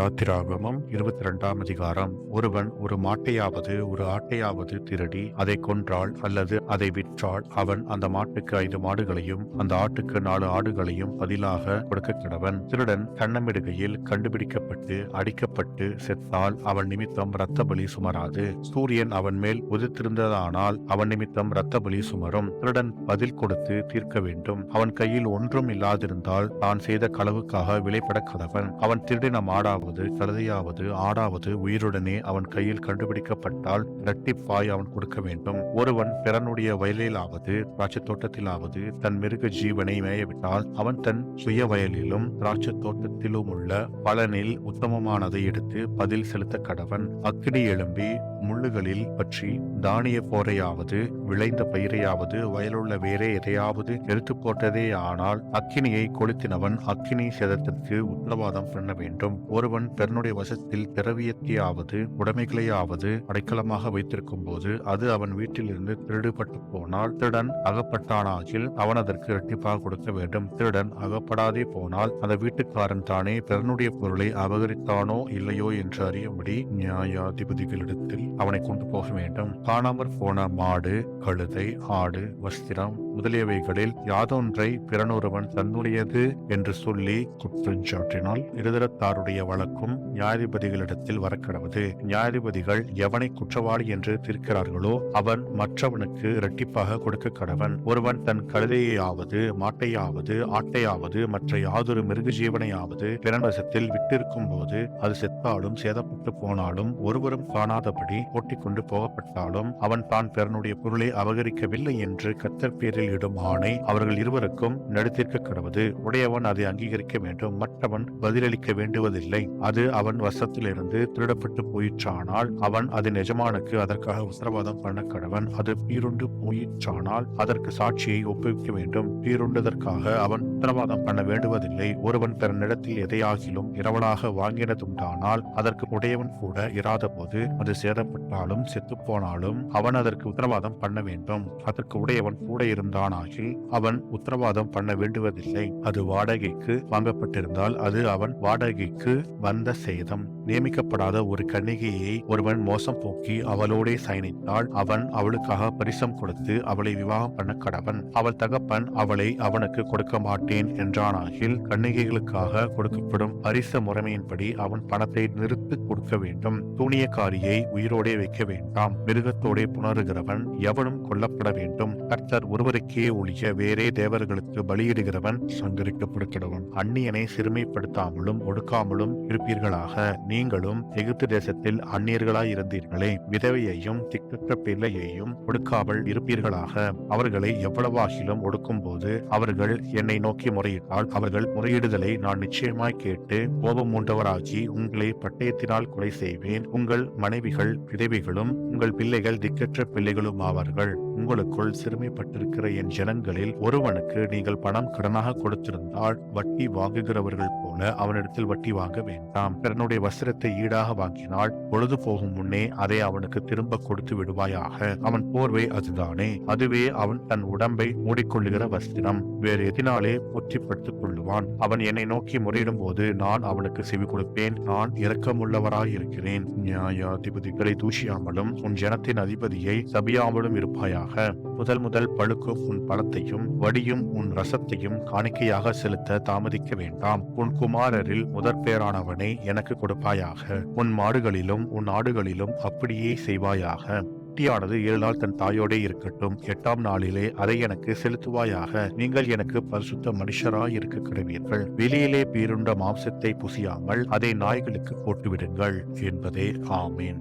யாத்திராகமம் 22 அதிகாரம். ஒருவன் ஒரு மாட்டையாவது ஒரு ஆட்டையாவது திருடி அதை கொன்றால் அல்லது அதை விற்றால் அவன் அந்த மாட்டுக்கு 5 மாடுகளையும் அந்த ஆட்டுக்கு 4 ஆடுகளையும் பதிலாக கொடுக்க கிடவன். திருடன் கண்ணமிடுகையில் கண்டுபிடிக்கப்பட்டு அடிக்கப்பட்டு செத்தால் அவன் நிமித்தம் இரத்த பலி சுமராது. சூரியன் அவன் மேல் உதித்திருந்ததானால் அவன் நிமித்தம் இரத்த பலி சுமரும். திருடன் பதில் கொடுத்து தீர்க்க வேண்டும். அவன் கையில் ஒன்றும் இல்லாதிருந்தால் தான் செய்த களவுக்காக விலைப்பட கடவன். அவன் திருடின மாடாவது கழுதையாவது ஆடாவது உயிருடனே அவன் கையில் கண்டுபிடிக்கப்பட்டால் இரட்டிப்பாய் அவன் கொடுக்க வேண்டும். ஒருவன் பிறனுடைய வயலிலாவது திராட்சை தோட்டத்திலாவது தன் மிருக ஜீவனை மேயவிட்டால் அவன் தன் சுய வயலிலும் திராட்சை தோட்டத்திலும் உள்ள பலனில் உத்தமமானதை எடுத்து பதில் செலுத்த கடவன். அக்கினி எழும்பி முள்ளுகளில் பற்றி தானிய போரையாவது விளைந்த பயிரையாவது வயலுள்ள வேறே எதையாவது எடுத்து போட்டதே ஆனால் அக்கினியை கொளுத்தினவன் அக்கினி சேதத்திற்கு உத்தரவாதம் பண்ண வேண்டும். ஒருவன் பிறனுடைய வசத்தில் திரவியத்தையாவது உடைமைகளையாவது அடைக்கலமாக வைத்திருக்கும் போது அது அவன் வீட்டிலிருந்து திருடுபட்டு போனால் திருடன் அகப்பட்டானாகில் அவன் அதற்கு இரட்டிப்பாக கொடுக்க வேண்டும். திருடன் அகப்படாதே போனால் அந்த வீட்டுக்காரன் தானே பிறனுடைய பொருளை அபகரித்தானோ இல்லையோ என்று அறியும்படி நியாயாதிபதிகளிடத்தில் அவனை கொண்டு போக வேண்டும். காணாமற் போன மாடு கழுதை ஆடு வஸ்திரம் முதலியவைகளில் யாதொன்றை பிறனொருவன் தன்னுடையது என்று சொல்லி குற்றஞ்சாற்றினால் இருதரத்தாருடைய வழக்கும் நியாயாதிபதிகளிடத்தில் வரக்கிடவது. நியாயாதிபதிகள் எவனை குற்றவாளி என்று தீர்க்கிறார்களோ அவன் மற்றவனுக்கு இரட்டிப்பாக கொடுக்க கடவன். ஒருவன் தன் கழுதையாவது மாட்டையாவது ஆட்டையாவது மற்ற யாதொரு மிருக ஜீவனையாவது பிறன் வசத்தில் விட்டிருக்கும் போது அது செத்தாலும் சேதப்பட்டு போனாலும் ஒருவரும் காணாதபடி ஓட்டிக் கொண்டு போகப்பட்டாலும் அவன் தான் பிறனுடைய பொருளை அபகரிக்கவில்லை என்று கர்த்தர் பேரில் இடும் ஆணை அவர்கள் இருவருக்கும் நடுத்தீர்க்க கடவது. உடையவன் அதை அங்கீகரிக்க வேண்டும், மற்றவன் பதிலளிக்க வேண்டுவதில்லை. அது அவன் வசத்திலிருந்து திருடப்பட்டு போயிற்றானால் அவன் அதன் எஜமானுக்கு அதற்காக உத்தரவாதம் பண்ண கடவன். அது பீருண்டு போயிற்றானால் அதற்கு சாட்சியை ஒப்புவிக்க வேண்டும். பீருண்டதற்காக அவன் உத்தரவாதம் பண்ண வேண்டுவதில்லை. ஒருவன் பிறனிடத்தில் எதையாகிலும் இரவலாக வாங்கினதுண்டானால் அதற்கு உடையவன் கூட இராத போது அது சேதப்பட்டாலும் செத்துப்போனாலும் அவன் அதற்கு உத்தரவாதம் பண்ண வேண்டும். அதற்கு உடையவன் கூட இருந்தானாகில் அவன் உத்தரவாதம் பண்ண வேண்டுவதில்லை. அது வாடகைக்கு வாங்கப்பட்டிருந்தால் அது அவன் வாடகைக்கு வந்த சேதம். நியமிக்கப்படாத ஒரு கன்னிகையை ஒருவன் மோசம் போக்கி அவளோடே சயனித்தால் அவன் அவளுக்காக பரிசம் கொடுத்து அவளை விவாகம் பண்ண கடவன். அவள் தகப்பன் அவளை அவனுக்கு கொடுக்க மாட்டேன் என்றானாகில் கன்னிகைகளுக்காக கொடுக்கப்படும் பரிச முறைமையின்படி அவன் பணத்தை நிறுத்தி கொடுக்க வேண்டும். தூணியக்காரியை உயிரோடே வைக்க வேண்டாம். மிருகத்தோடே புணருகிறவன் எவனும் கொல்லப்பட வேண்டும். கர்த்தர் ஒருவருக்கே ஒழிய வேறே தேவர்களுக்கு பலியிடுகிறவன் சங்கரிக்கப்படுகிறவன். அந்நியனை சிறுமைப்படுத்தாமலும் ஒடுக்காமலும் இருப்பீர்களாக. நீங்களும் எகிப்து தேசத்தில் அந்நியர்களாய் இருந்தீர்களே. விதவையையும் திக்கற்ற பிள்ளையையும் ஒடுக்காமல் இருப்பீர்களாக. அவர்களை எவ்வளவாகிலும் ஒடுக்கும் போது அவர்கள் என்னை நோக்கி முறையிட்டால் அவர்கள் முறையிடுதலை நான் நிச்சயமாய் கேட்டு கோபம் மூண்டவராகி உங்களை பட்டயத்தினால் கொலை செய்வேன். உங்கள் மனைவிகள் விதவைகளும் உங்கள் பிள்ளைகள் திக்கற்ற பிள்ளைகளும் ஆவார்கள். உங்களுக்குள் சிறுமைப்பட்டிருக்கிற என் ஜனங்களில் ஒருவனுக்கு நீங்கள் பணம் கடனாக கொடுத்திருந்தால் வட்டி வாங்குகிறவர்கள் போல அவனிடத்தில் வட்டி வாங்க வேண்டாம். பிறனுடைய வஸ்திரத்தை ஈடாக வாங்கினால் பொழுது போகும் முன்னே அதை அவனுக்கு திரும்ப கொடுத்து விடுவாயாக. அவன் போர்வை அதுதானே, அதுவே அவன் தன் உடம்பை மூடிக்கொள்ளுகிற வஸ்திரம். வேறு எதினாலே பொற்றிப்படுத்திக் கொள்ளுவான். அவன் என்னை நோக்கி முறையிடும் போது நான் அவனுக்கு செவி கொடுப்பேன். நான் இரக்கமுள்ளவராய் இருக்கிறேன். நியாயாதிபதிகளை தூஷியாமலும் உன் ஜனத்தின் அதிபதியை சபியாமலும் இருப்பாயாக. முதல் பழுக்கும் உன் பழத்தையும் வடியும் உன் ரசத்தையும் காணிக்கையாக செலுத்த தாமதிக்க வேண்டாம். உன் குமாரரில் முதற் பேரானவனை எனக்கு கொடுப்பாயாக. உன் மாடுகளிலும் உன் ஆடுகளிலும் அப்படியே செய்வாயாக. குட்டியானது 7 நாள் தன் தாயோடே இருக்கட்டும். 8ஆம் நாளிலே அதை எனக்கு செலுத்துவாயாக. நீங்கள் எனக்கு பரிசுத்த மனுஷராய் இருக்க கிடவீர்கள். வெளியிலே பீருண்ட மாம்சத்தை புசியாமல் அதை நாய்களுக்கு போட்டுவிடுங்கள் என்பதே. ஆமேன்.